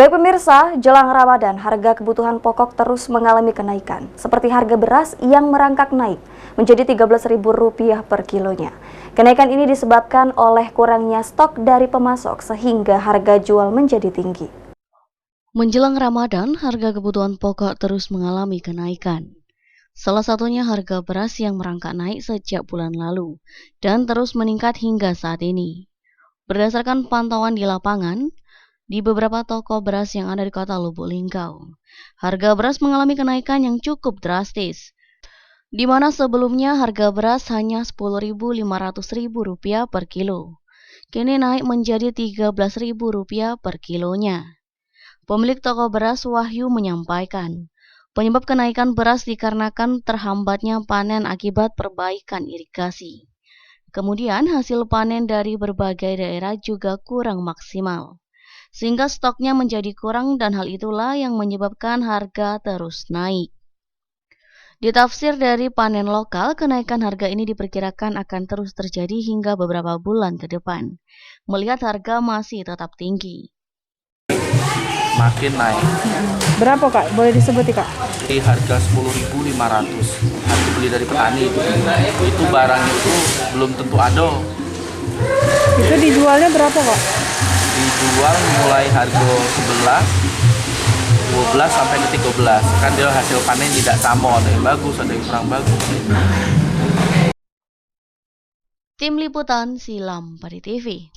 Baik pemirsa, jelang Ramadan, harga kebutuhan pokok terus mengalami kenaikan, seperti harga beras yang merangkak naik menjadi Rp13.000 per kilonya. Kenaikan ini disebabkan oleh kurangnya stok dari pemasok sehingga harga jual menjadi tinggi. Menjelang Ramadan, harga kebutuhan pokok terus mengalami kenaikan. Salah satunya harga beras yang merangkak naik sejak bulan lalu dan terus meningkat hingga saat ini. Berdasarkan pantauan di lapangan, di beberapa toko beras yang ada di kota Lubuk Linggau, harga beras mengalami kenaikan yang cukup drastis, di mana sebelumnya harga beras hanya Rp10.500.000 per kilo. Kini naik menjadi Rp13.000 per kilonya. Pemilik toko beras Wahyu menyampaikan, penyebab kenaikan beras dikarenakan terhambatnya panen akibat perbaikan irigasi. Kemudian hasil panen dari berbagai daerah juga kurang maksimal, sehingga stoknya menjadi kurang dan hal itulah yang menyebabkan harga terus naik. Ditafsir dari panen lokal, kenaikan harga ini diperkirakan akan terus terjadi hingga beberapa bulan ke depan, melihat harga masih tetap tinggi. Makin naik. Berapa Kak? Boleh disebut Kak? Di harga 10.500 harga beli dari petani itu barang itu belum tentu ada. Itu dijualnya berapa Kak? Dijual mulai harga 11, 12 sampai ke 13. Kan dia hasil panen tidak sama, ada yang bagus, ada yang kurang bagus. Tim Liputan Silam Pari TV.